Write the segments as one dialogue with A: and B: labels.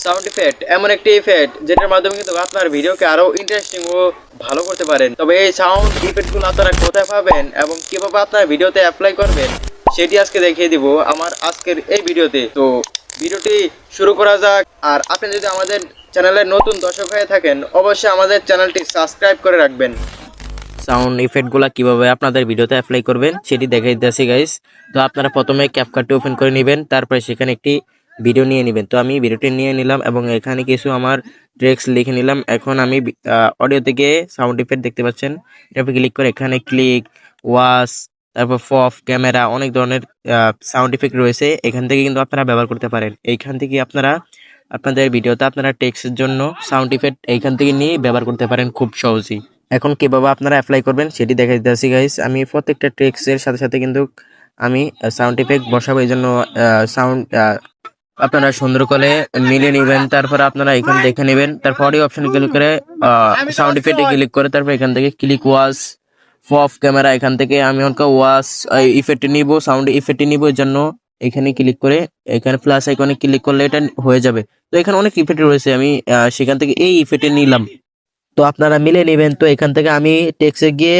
A: Sound effect এমন একটি effect যেটার মাধ্যমে কিন্তু আপনার ভিডিওকে আরো ইন্টারেস্টিং ও ভালো করতে পারেন। তবে এই সাউন্ড ইফেক্টগুলো আপনারা কোথায় পাবেন এবং কিভাবে আপনার ভিডিওতে অ্যাপ্লাই করবেন সেটি আজকে দেখিয়ে দিব আমার আজকের এই ভিডিওতে। তো ভিডিওটি শুরু করা যাক। আর আপনি যদি আমাদের চ্যানেলের নতুন দর্শক হয়ে থাকেন অবশ্যই আমাদের চ্যানেলটি সাবস্ক্রাইব করে রাখবেন।
B: সাউন্ড ইফেক্টগুলো কিভাবে আপনাদের ভিডিওতে অ্যাপ্লাই করবেন সেটি দেখাই দিতেছি গাইস। তো আপনারা প্রথমে ক্যাপকাটটি ওপেন করে নেবেন, তারপরে সেখানে একটি ভিডিও নিয়ে নেবেন। তো আমি ভিডিওটি নিয়ে নিলাম এবং এখানে কিছু আমার ট্রেক্স লিখে নিলাম। এখন আমি অডিও থেকে সাউন্ড ইফেক্ট দেখতে পাচ্ছেন, এটাতে ক্লিক করে এখানে ক্লিক, ওয়াশ, তারপর পপ, ক্যামেরা, অনেক ধরনের সাউন্ড ইফেক্ট রয়েছে। এখান থেকে কিন্তু আপনারা ব্যবহার করতে পারেন। এইখান থেকে আপনারা আপনাদের ভিডিওতে আপনারা টেক্সটের জন্য সাউন্ড ইফেক্ট এইখান থেকে নিয়ে ব্যবহার করতে পারেন খুব সহজেই। এখন কিভাবে আপনারা অ্যাপ্লাই করবেন সেটি দেখাই দিতেছি গাইস। আমি প্রত্যেকটা টেক্সটের সাথে সাথে কিন্তু আমি সাউন্ড ইফেক্ট বসাবো, এই জন্য সাউন্ড আপনারা সুন্দর করে মিলিয়ে নেবেন। তারপর আপনারা এখান দেখে নেবেন, তারপর অডিও অপশনে ক্লিক করে সাউন্ড ইফেক্টে ক্লিক করে তারপর এখান থেকে ক্লিক, ওয়াশ, পপ, ক্যামেরা, এখান থেকে আমি অনকা ওয়াশ ইফেক্ট নিব, সাউন্ড ইফেক্ট নিব। এর জন্য এখানে ক্লিক করে এখানে প্লাস আইকনে ক্লিক করলে এটা হয়ে যাবে। তো এখানে অনেক ইফেক্ট রয়েছে, আমি সেখান থেকে এই ইফেক্ট নিলাম। তো আপনারা মিলে নেবেন। তো এখান থেকে আমি টেক্সে গিয়ে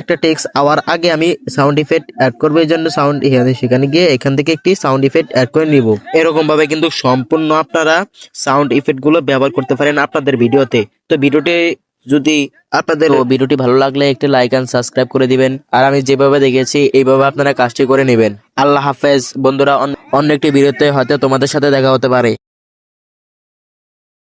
B: একটা টেক্সট আওয়ার আগে আমি সাউন্ড ইফেক্ট অ্যাড করবো, এই জন্য সাউন্ড সেখানে গিয়ে এখান থেকে একটি সাউন্ড ইফেক্ট অ্যাড করে নিব। এরকম ভাবে কিন্তু সম্পূর্ণ আপনারা সাউন্ড ইফেক্ট গুলো ব্যবহার করতে পারেন আপনাদের ভিডিওতে। তো ভিডিওটি ভালো লাগলে একটি লাইক এন্ড সাবস্ক্রাইব করে দিবেন। আর আমি যেভাবে দেখেছি এইভাবে আপনারা কাজটি করে নেবেন। আল্লাহ হাফেজ বন্ধুরা, অন্য একটি ভিডিওতে হয়তো তোমাদের সাথে দেখা হতে পারে।